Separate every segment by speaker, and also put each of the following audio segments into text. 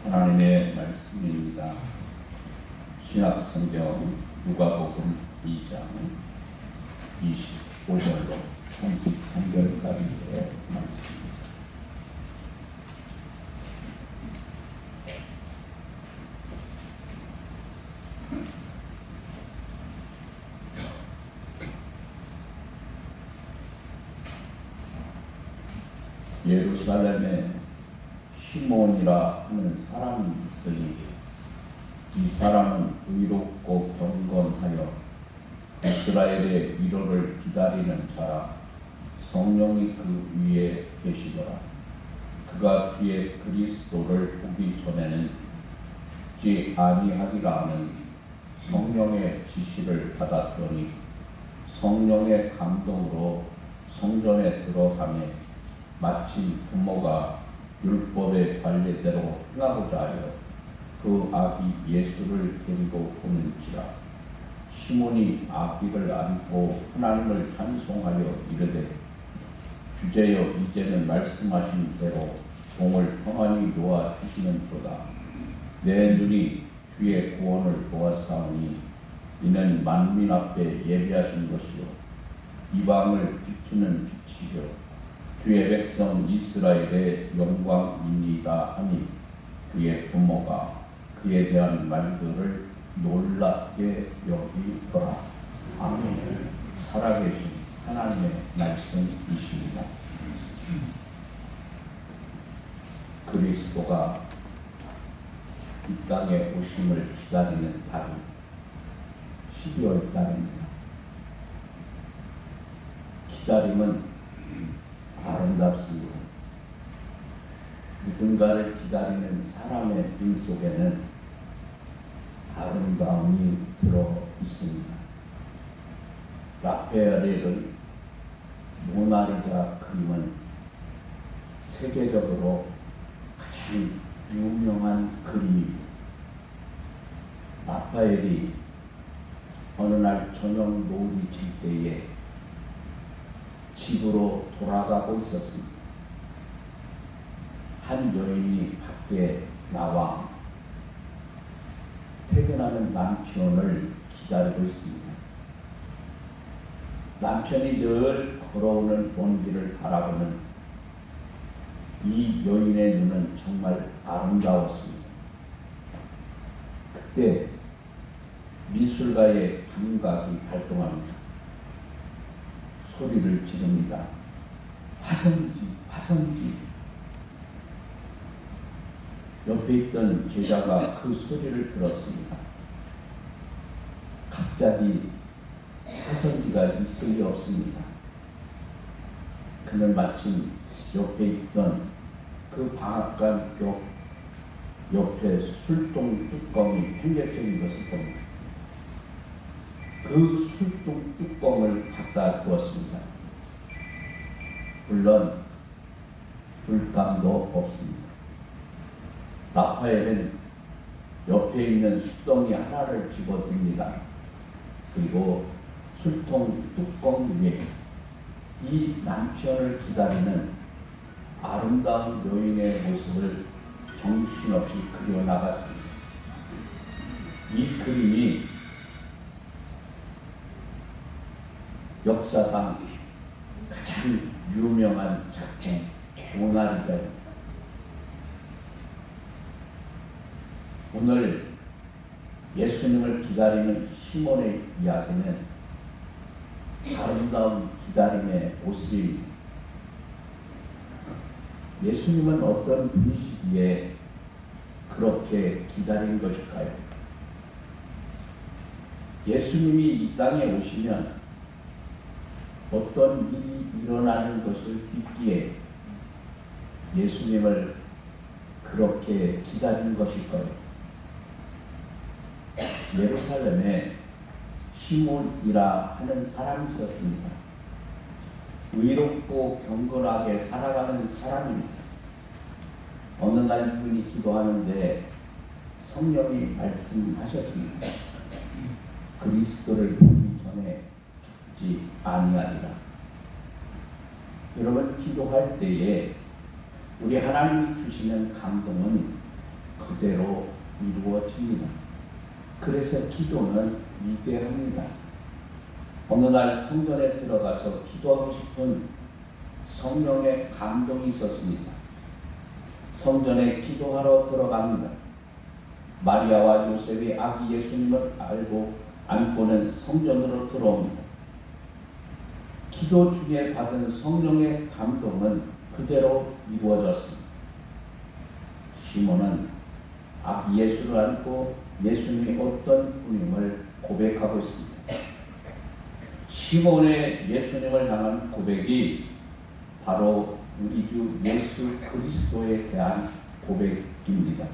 Speaker 1: 하나님의 말씀입니다. 신약성경 누가복음 2장 25절로 33절까지의 말씀입니다. 예루살렘에 시몬이라 하는 사람이 있으니 이 사람은 의롭고 경건하여 이스라엘의 위로를 기다리는 자라. 성령이 그 위에 계시더라. 그가 주의 그리스도를 보기 전에는 죽지 아니하리라는 성령의 지시를 받았더니 성령의 감동으로 성전에 들어가며 마침 부모가 율법의 관례대로 행하고자 하여 그 아기 예수를 데리고 오는지라. 시몬이 아기를 안고 하나님을 찬송하여 이르되, 주제여 이제는 말씀하신 대로 종을 평안히 놓아 주시는도다. 내 눈이 주의 구원을 보았사오니 이는 만민 앞에 예비하신 것이요 이방을 비추는 빛이요 주의 백성 이스라엘의 영광입니다 하니 그의 부모가 그에 대한 말들을 놀랍게 여기더라. 아멘. 살아계신 하나님의 말씀이십니다. 그리스도가 이 땅에 오심을 기다리는 달이 12월 달입니다. 기다림은 아름답습니다. 누군가를 기다리는 사람의 눈 속에는 아름다움이 들어 있습니다. 라페알의 모나리자 그림은 세계적으로 가장 유명한 그림입니다. 라파엘이 어느 날 저녁 노을이 질 때에 집으로 돌아가고 있었습니다. 한 여인이 밖에 나와 퇴근하는 남편을 기다리고 있습니다. 남편이 늘 걸어오는 먼지를 바라보는 이 여인의 눈은 정말 아름다웠습니다. 그때 미술가의 감각이 발동합니다. 소리를 지릅니다. 화성지, 화성지. 옆에 있던 제자가 그 소리를 들었습니다. 갑자기 화성지가 있을 리 없습니다. 그는 마침 옆에 있던 그 방앗간 벽 옆에 술통 뚜껑이 행겨져 있는 것을 봅니다. 그 술통 뚜껑을 갖다 주었습니다. 물론 물감도 없습니다. 라파엘은 옆에 있는 숫덩이 하나를 집어듭니다. 그리고 술통 뚜껑 위에 이 남편을 기다리는 아름다운 여인의 모습을 정신없이 그려나갔습니다. 이 그림이 역사상 가장 유명한 작품 모나리자입니다. 오늘 예수님을 기다리는 시몬의 이야기는 아름다운 기다림의 모습입니다. 예수님은 어떤 분이시기에 그렇게 기다린 것일까요? 예수님이 이 땅에 오시면 어떤 일이 일어나는 것을 있기에 예수님을 그렇게 기다린 것일까요? 예루살렘에 시몬이라 하는 사람이 있었습니다. 의롭고 경건하게 살아가는 사람입니다. 어느 날 이분이 기도하는데 성령이 말씀하셨습니다. 그리스도를 보기 전에 죽지 아니하리라. 여러분, 기도할 때에 우리 하나님이 주시는 감동은 그대로 이루어집니다. 그래서 기도는 위대합니다. 어느 날 성전에 들어가서 기도하고 싶은 성령의 감동이 있었습니다. 성전에 기도하러 들어갑니다. 마리아와 요셉이 아기 예수님을 안고는 성전으로 들어옵니다. 기도 중에 받은 성령의 감동은 그대로 이루어졌습니다. 시몬은 아기 예수를 안고 예수님이 어떤 분임을 고백하고 있습니다. 시몬의 예수님을 향한 고백이 바로 우리 주 예수 그리스도에 대한 고백입니다.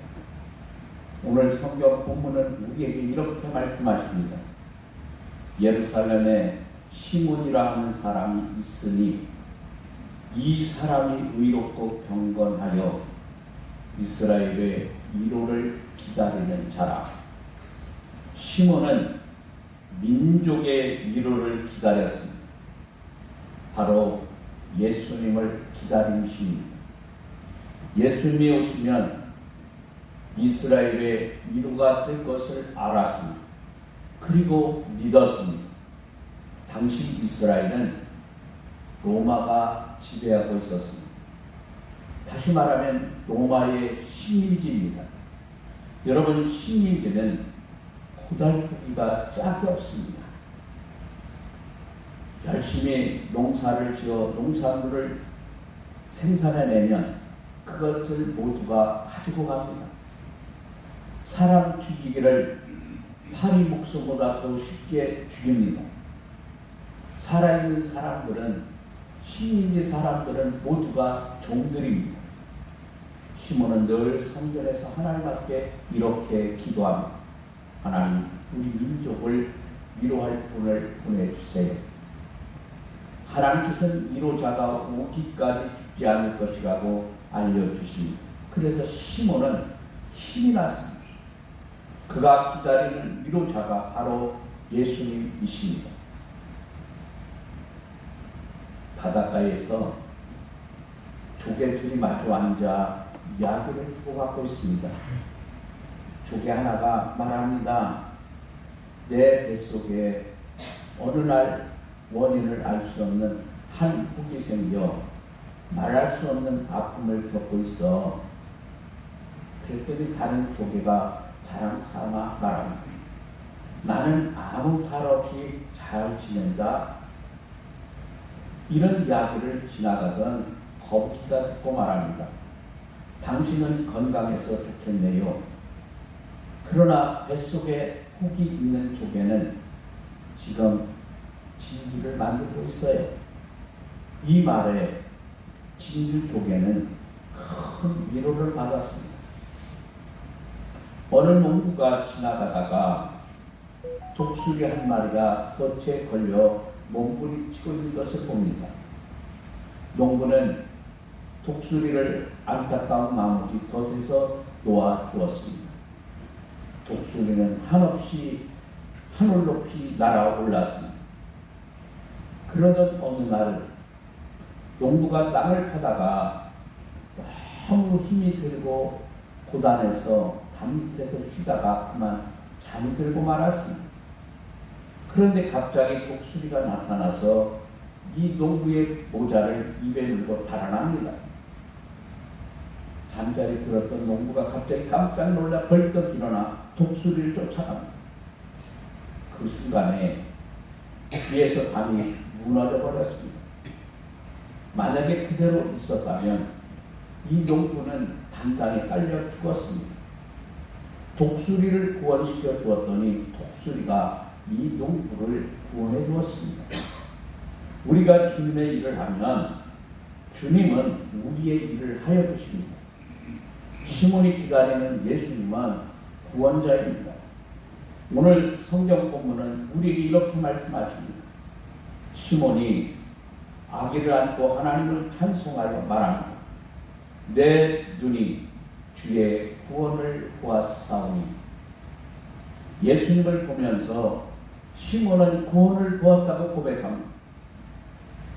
Speaker 1: 오늘 성경 본문은 우리에게 이렇게 말씀하십니다. 예루살렘에 시몬이라 하는 사람이 있으니 이 사람이 의롭고 경건하여 이스라엘의 위로를 기다리는 자라. 시몬은 민족의 위로를 기다렸습니다. 바로 예수님을 기다린 시입니다. 예수님이 오시면 이스라엘의 위로가 될 것을 알았습니다. 그리고 믿었습니다. 당시 이스라엘은 로마가 지배하고 있었습니다. 다시 말하면 로마의 식민지입니다. 여러분, 식민지는 고달프기가 짝이 없습니다. 열심히 농사를 지어 농산물을 생산해내면 그것을 모두가 가지고 갑니다. 사람 죽이기를 파리 목숨보다 더 쉽게 죽입니다. 살아있는 사람들은, 식민지 사람들은 모두가 종들입니다. 시몬은 늘 성전에서 하나님 앞에 이렇게 기도합니다. 하나님, 우리 민족을 위로할 분을 보내주세요. 하나님께서는 위로자가 오기까지 죽지 않을 것이라고 알려주십니다. 그래서 시몬은 힘이 났습니다. 그가 기다리는 위로자가 바로 예수님이십니다. 바닷가에서 조개 둘이 마주 앉아 이야기를 주고받고 있습니다. 조개 하나가 말합니다. 내 뱃속에 어느 날 원인을 알 수 없는 한 혹이 생겨 말할 수 없는 아픔을 겪고 있어. 그랬더니 다른 조개가 자랑 삼아 말합니다. 나는 아무 탈 없이 잘 지낸다. 이런 이야기를 지나가던 거북이가 듣고 말합니다. 당신은 건강해서 좋겠네요. 그러나 뱃속에 혹이 있는 조개는 지금 진주를 만들고 있어요. 이 말에 진주 조개는 큰 위로를 받았습니다. 어느 농부가 지나가다가 독수리 한 마리가 덫에 걸려 몸부림치고 있는 것을 봅니다. 농부는 독수리를 안타까운 나머지 덫에서 놓아 주었습니다. 독수리는 한없이 하늘 높이 날아올랐습니다. 그러던 어느 날 농부가 땅을 파다가 너무 힘이 들고 고단해서 담 밑에서 쉬다가 그만 잠이 들고 말았습니다. 그런데 갑자기 독수리가 나타나서 이 농부의 모자를 입에 물고 달아납니다. 잠자리 들었던 농부가 갑자기 깜짝 놀라 벌떡 일어나 독수리를 쫓아갑니다. 그 순간에 뒤에서 담이 무너져 버렸습니다. 만약에 그대로 있었다면 이 농부는 단단히 깔려 죽었습니다. 독수리를 구원시켜 주었더니 독수리가 이 농부를 구원해 주었습니다. 우리가 주님의 일을 하면 주님은 우리의 일을 하여 주십니다. 시몬이 기다리는 예수님은 구원자입니다. 오늘 성경 본문은 우리에게 이렇게 말씀하십니다. 시몬이 아기를 안고 하나님을 찬송하여 말합니다. 내 눈이 주의 구원을 보았사오니. 예수님을 보면서 시몬은 구원을 보았다고 고백합니다.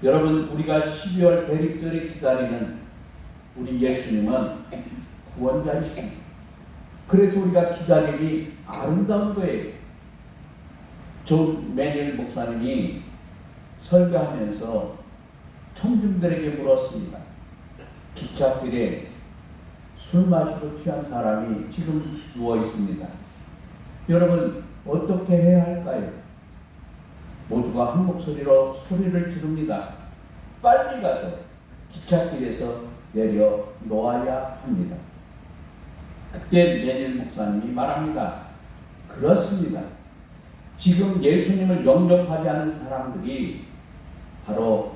Speaker 1: 여러분, 우리가 12월 대립절에 기다리는 우리 예수님은 구원자이십니다. 그래서 우리가 기다림이 아름다운 거예요. 존 매니엘 목사님이 설교하면서 청중들에게 물었습니다. 기찻길에 술 마시고 취한 사람이 지금 누워 있습니다. 여러분 어떻게 해야 할까요? 모두가 한 목소리로 소리를 지릅니다. 빨리 가서 기찻길에서 내려 놓아야 합니다. 그때 매니엘 목사님이 말합니다. 그렇습니다. 지금 예수님을 영접하지 않은 사람들이 바로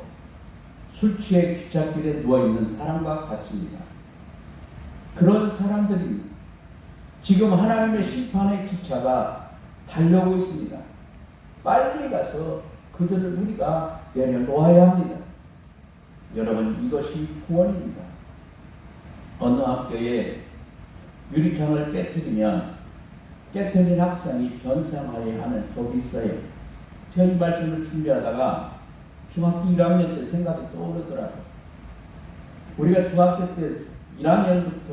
Speaker 1: 술 취해 기찻길에 누워있는 사람과 같습니다. 그런 사람들입니다. 지금 하나님의 심판의 기차가 달려오고 있습니다. 빨리 가서 그들을 우리가 내려놓아야 합니다. 여러분 이것이 구원입니다. 어느 학교에 유리창을 깨뜨리면 깨뜨린 학생이 변상하여야 하는 법이 있어요. 제가 이 말씀을 준비하다가 중학교 1학년 때 생각이 떠오르더라고요. 우리가 중학교 때 1학년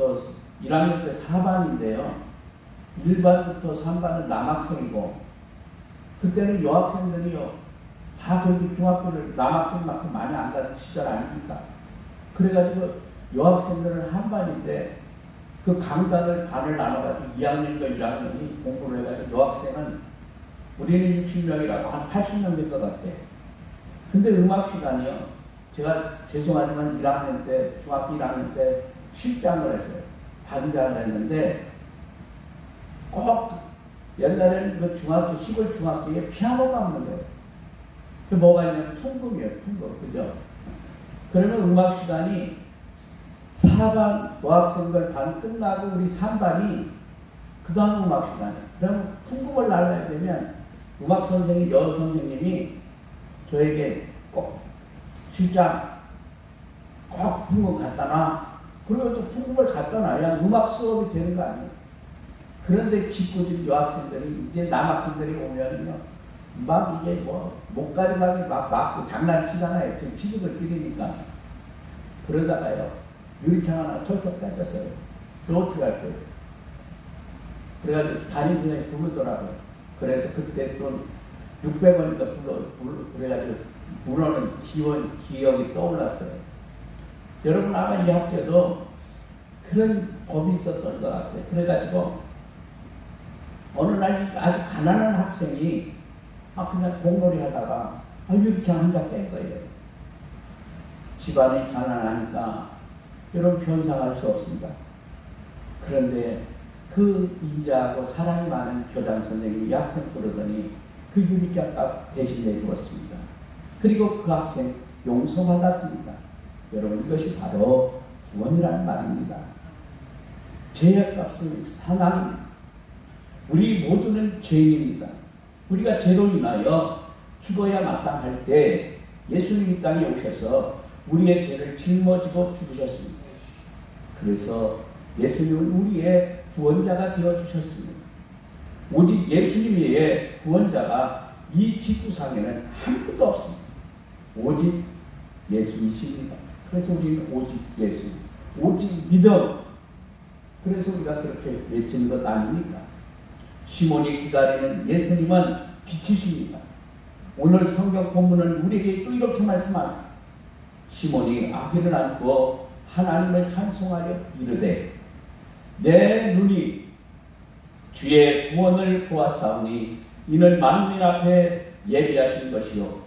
Speaker 1: 때 4반인데요. 1반부터 3반은 남학생이고 그때는 여학생들이요. 다 그렇게 중학교를 남학생만큼 많이 안 가는 시절 아닙니까? 그래가지고 여학생들은 한 반인데 그 강단을 반을 나눠가지고 2학년과 1학년이 공부를 해가지고 여학생은 우리는 60명이라고 한 80명 될 것 같아. 근데 음악 시간이요. 제가 죄송하지만 1학년 때, 중학교 1학년 때 실장을 했어요. 반장을 했는데 꼭 옛날에는 그 중학교, 시골 중학교에 피아노가 없는 거예요. 그 뭐가 있냐면 풍금이에요. 풍금. 그죠? 그러면 음악 시간이 4반 여학생들 반 끝나고 우리 3반이 그 다음 음악 시간이에요. 그러면 풍금을 날려야 되면 음악 선생님, 여 선생님이 저에게 꼭 실장 꼭 풍금 갖다 놔. 그리고 또 풍금을 갖다 놔야 음악 수업이 되는 거 아니에요. 그런데 짓궂은 여학생들이 이제 남학생들이 오면요 막 이게 뭐 못 가져가게 막 맞고 장난치잖아요. 지금 친구들끼리니까. 그러다가요 유리창 하나 털썩 닦았어요. 그럼 어떻게 할 거예요? 그래가지고 담임선생님이 부르더라고요. 그래서 그때 또 600원인가 그래가지고 불어는 기억이 떠올랐어요. 여러분 아마 이 학교도 그런 법이 있었던 것 같아요. 그래가지고 어느 날 아주 가난한 학생이 그냥 공놀이 하다가 유리창 한 장 뺀 거예요. 집안이 가난하니까 여러분 변상할 수 없습니다. 그런데 그 인자하고 사랑이 많은 교장 선생님이 학생 부르더니 그 유리창 값 대신해 주었습니다. 그리고 그 학생 용서받았습니다. 여러분 이것이 바로 구원이라는 말입니다. 죄의 값은 사망입니다. 우리 모두는 죄인입니다. 우리가 죄로 인하여 죽어야 마땅할 때 예수님이 이 땅에 오셔서 우리의 죄를 짊어지고 죽으셨습니다. 그래서 예수님은 우리의 구원자가 되어주셨습니다. 오직 예수님 외에 구원자가 이 지구상에는 한 분도 없습니다. 오직 예수이십니다. 그래서 우리는 오직 예수, 오직 믿음. 그래서 우리가 그렇게 외치는 것 아닙니까? 시몬이 기다리는 예수님은 빛이십니다. 오늘 성경 본문은 우리에게 또 이렇게 말씀합니다. 시몬이 아기를 안고 하나님을 찬송하여 이르되 내 눈이 주의 구원을 보았사오니 이는 만민 앞에 예비하신 것이요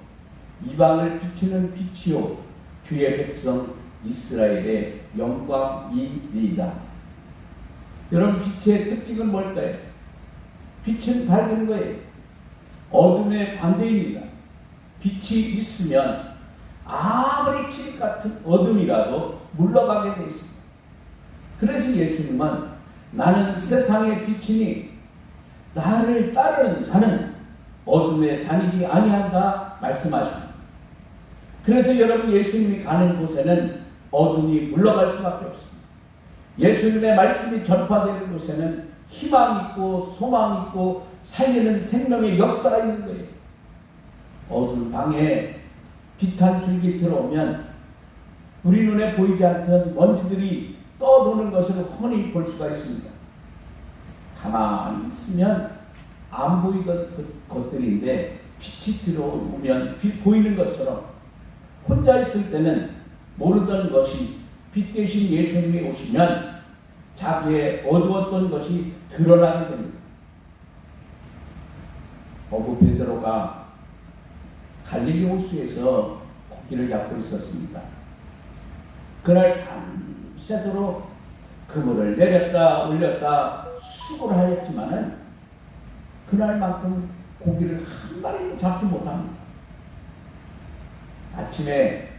Speaker 1: 이방을 비추는 빛이요 주의 백성 이스라엘의 영광이니이다. 여러분 빛의 특징은 뭘까요? 빛은 밝은 거예요. 어둠의 반대입니다. 빛이 있으면 아무리 칠 같은 어둠이라도 물러가게 되어 있습니다. 그래서 예수님은 나는 세상의 빛이니 나를 따르는 자는 어둠에 다니지 아니한다 말씀하십니다. 그래서 여러분 예수님이 가는 곳에는 어둠이 물러갈 수밖에 없습니다. 예수님의 말씀이 전파되는 곳에는 희망이 있고 소망이 있고 살리는 생명의 역사가 있는 거예요. 어두운 방에 빛 한 줄기 들어오면 우리 눈에 보이지 않던 먼지들이 떠도는 것을 훤히 볼 수가 있습니다. 가만히 있으면 안 보이던 것들인데 빛이 들어오면 보이는 것처럼 혼자 있을 때는 모르던 것이 빛 대신 예수님이 오시면 자기의 어두웠던 것이 드러나게 됩니다. 어부 베드로가 갈릴리 호수에서 고기를 잡고 있었습니다. 그날 밤새도록 그물을 내렸다 올렸다 수고를 하였지만은 그날만큼 고기를 한 마리도 잡지 못합니다. 아침에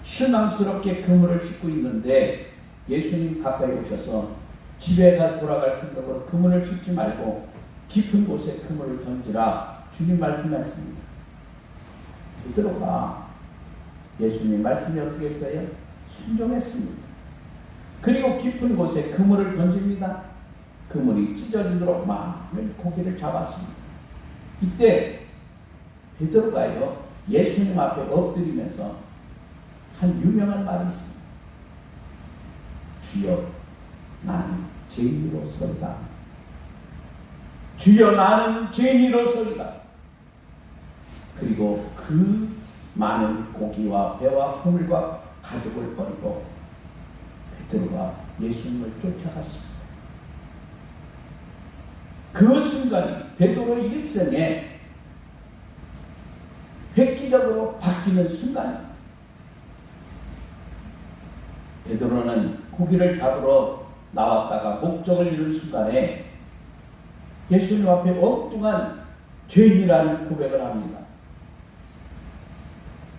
Speaker 1: 실망스럽게 그물을 싣고 있는데 예수님 가까이 오셔서 집에 돌아갈 생각으로 그물을 싣지 말고 깊은 곳에 그물을 던지라 주님 말씀하셨습니다. 베드로가 예수님 말씀이 어떻게 했어요? 순종했습니다. 그리고 깊은 곳에 그물을 던집니다. 그물이 찢어지도록 많은 고기를 잡았습니다. 이때 베드로가요 예수님 앞에 엎드리면서 한 유명한 말이 있습니다. 주여 나는 죄인으로서이다. 주여 나는 죄인으로서이다. 그리고 그 많은 고기와 배와 그물과 가족을 버리고 베드로가 예수님을 쫓아갔습니다. 그 순간이 베드로의 일생에 획기적으로 바뀌는 순간입니다. 베드로는 고기를 잡으러 나왔다가 목적을 이룬 순간에 예수님 앞에 엉뚱한 죄인이라는 고백을 합니다.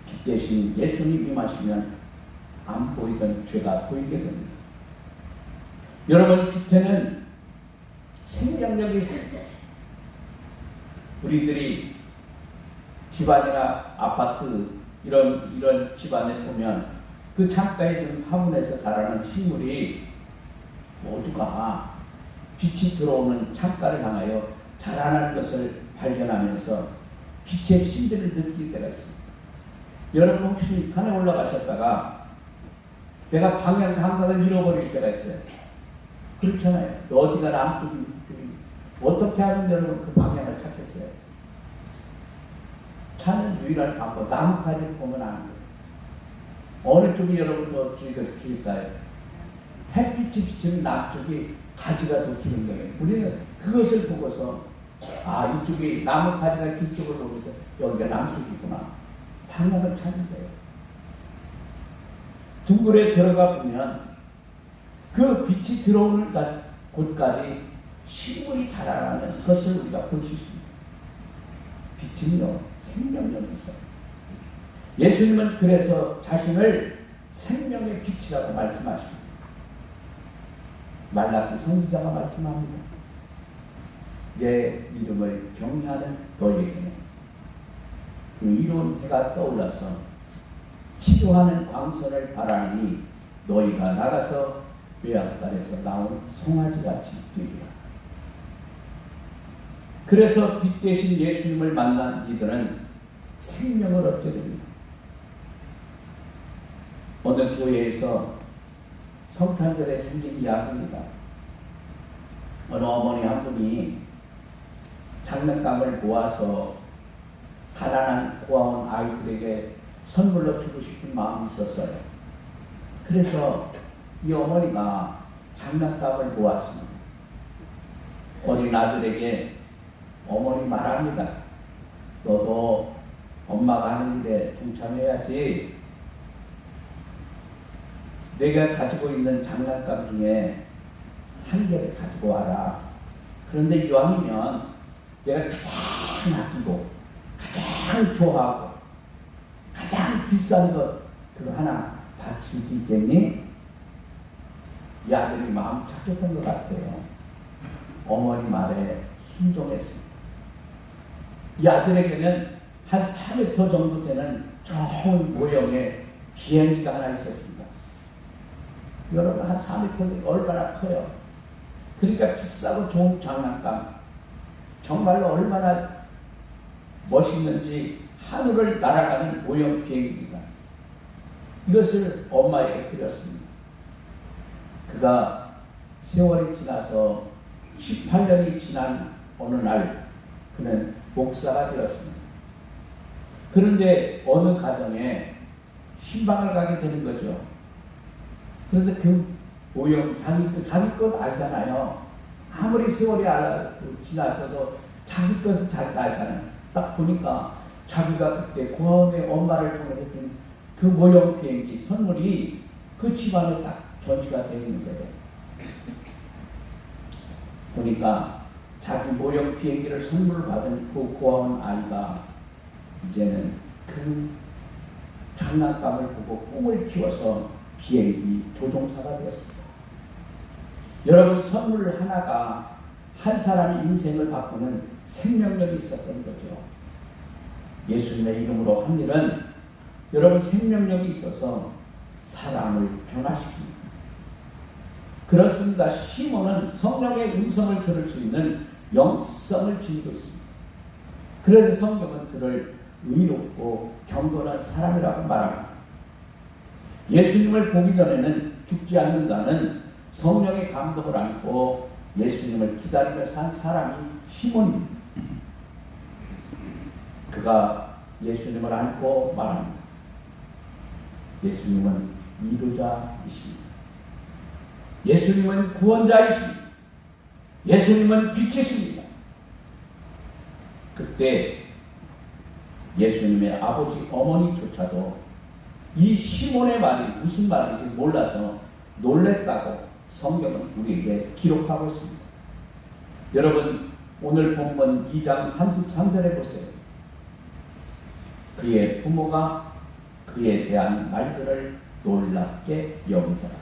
Speaker 1: 빛 대신 예수님 임하시면 안 보이던 죄가 보이게 됩니다. 여러분, 빛에는 생명력이 있습니다. 우리들이 집안이나 아파트 이런 집안에 보면 그 창가에 있는 화분에서 자라는 식물이 모두가 빛이 들어오는 창가를 향하여 자라나는 것을 발견하면서 빛의 신비를 느낄 때가 있습니다. 여러분 혹시 산에 올라가셨다가 내가 방향 감각을 잃어버릴 때가 있어요. 그렇잖아요. 어디가 남쪽인지 어떻게 하면 여러분 그 방향을 찾겠어요? 찾는 유일한 방법, 나뭇가지를 보면 아는 거예요. 어느 쪽이 여러분 더 길까요? 햇빛이 비치는 남쪽이 가지가 더 기는 거예요. 우리는 그것을 보고서 이쪽이 나뭇가지가 길 쪽을 보면서 여기가 남쪽이구나. 방향을 찾는 거예요. 둥굴에 들어가 보면 그 빛이 들어오는 곳까지 식물이 자라나는 것을 우리가 볼 수 있습니다. 빛은요, 생명력이 있어요. 예수님은 그래서 자신을 생명의 빛이라고 말씀하십니다. 말라기 선지자가 말씀합니다. 내 이름을 경외하는 너에게는 의로운 해가 떠올라서 치료하는 광선을 바라니 너희가 나가서 외양간에서 나온 송아지같이 되리라. 그래서 빛 대신 예수님을 만난 이들은 생명을 얻게 됩니다. 어느 교회에서 성탄절에 생긴 이야기입니다. 어느 어머니 한 분이 장난감을 모아서 가난한 고아원 아이들에게 선물로 주고 싶은 마음이 있었어요. 그래서 이 어머니가 장난감을 모았습니다. 어린 아들에게 어머니 말합니다. 너도 엄마가 하는 일에 동참해야지. 내가 가지고 있는 장난감 중에 한 개를 가지고 와라. 그런데 이왕이면 내가 가장 아끼고 가장 좋아하고 가장 비싼 것 그거 하나 바칠 수 있겠니? 이 아들이 마음 착했던 것 같아요. 어머니 말에 순종했습니다. 이 아들에게는 한 4m 정도 되는 좋은 모형의 비행기가 하나 있었습니다. 여러분 한 4m 얼마나 커요? 그러니까 비싸고 좋은 장난감 정말로 얼마나 멋있는지 하늘을 날아가는 모형 비행기입니다. 이것을 엄마에게 드렸습니다. 그가 세월이 지나서 18년이 지난 어느 날 그는 목사가 되었습니다. 그런데 어느 가정에 신방을 가게 되는 거죠. 그런데 그 오염 자기 것 알잖아요. 아무리 세월이 지나서도 자기 것은 자기가 알잖아요. 딱 보니까 자기가 그때 고아원의 엄마를 통해서 준 그 모형 비행기 선물이 그 집안에 딱 전시가 되어 있는 거예요. 보니까 자기 모형 비행기를 선물을 받은 그 고아원 아이가 이제는 그 장난감을 보고 꿈을 키워서 비행기 조종사가 되었습니다. 여러분, 선물 하나가 한 사람의 인생을 바꾸는 생명력이 있었던 거죠. 예수님의 이름으로 한 일은 여러분 생명력이 있어서 사람을 변화시킵니다. 그렇습니다. 시몬은 성령의 음성을 들을 수 있는 영성을 지니고 있습니다. 그래서 성경은 그를 의롭고 경건한 사람이라고 말합니다. 예수님을 보기 전에는 죽지 않는다는 성령의 감동을 안고 예수님을 기다리며 산 사람이 시몬입니다. 그가 예수님을 안고 말합니다. 예수님은 인도자이십니다. 예수님은 구원자이십니다. 예수님은 빛이십니다. 그때 예수님의 아버지 어머니조차도 이 시몬의 말이 무슨 말인지 몰라서 놀랬다고 성경은 우리에게 기록하고 있습니다. 여러분, 오늘 본문 2장 33절에 보세요. 그의 부모가 그에 대한 말들을 놀랍게 여기더라.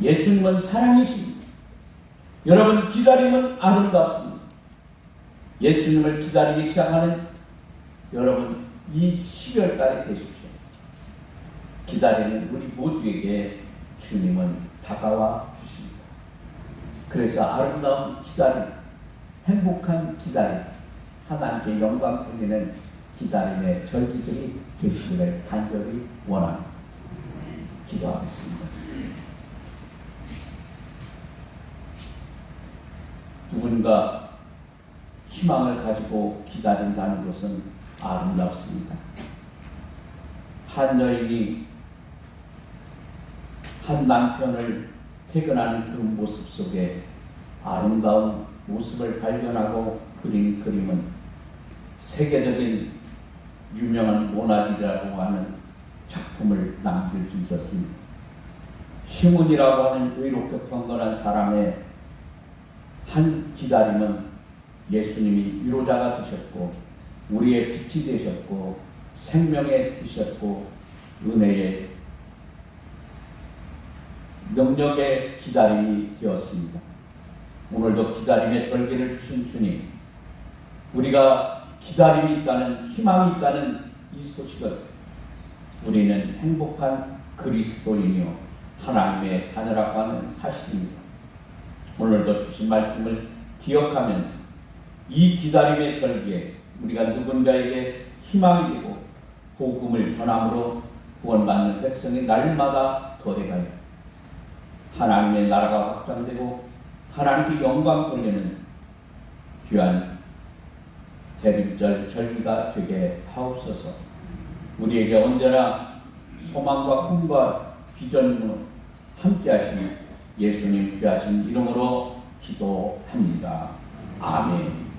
Speaker 1: 예수님은 사랑이십니다. 여러분, 기다림은 아름답습니다. 예수님을 기다리기 시작하는 여러분, 이 12월달에 되십시오. 기다리는 우리 모두에게 주님은 다가와 주십니다. 그래서 아름다운 기다림, 행복한 기다림, 하나님께 영광 돌리는 기다림의 절기들이 되시기를 간절히 원합니다. 기도하겠습니다. 누군가 희망을 가지고 기다린다는 것은 아름답습니다. 한 여인이 한 남편을 퇴근하는 그 모습 속에 아름다운 모습을 발견하고 그린 그림은 세계적인 유명한 모나리자라고 하는 작품을 남길 수 있었습니다. 시몬이라고 하는 의롭고 경건한 사람의 한 기다림은 예수님이 위로자가 되셨고 우리의 빛이 되셨고 생명의 되셨고 은혜의 능력의 기다림이 되었습니다. 오늘도 기다림의 절기를 주신 주님, 우리가 기다림이 있다는, 희망이 있다는 이 소식을 우리는 행복한 그리스도인이요 하나님의 자녀라고 하는 사실입니다. 오늘도 주신 말씀을 기억하면서 이 기다림의 절기에 우리가 누군가에게 희망이 되고 복음을 전함으로 구원받는 백성이 날마다 더해가요. 하나님의 나라가 확장되고 하나님께 영광 돌리는 귀한 대림절 절기가 되게 하옵소서. 우리에게 언제나 소망과 꿈과 비전으로 함께 하시는 예수님 귀하신 이름으로 기도합니다. 아멘.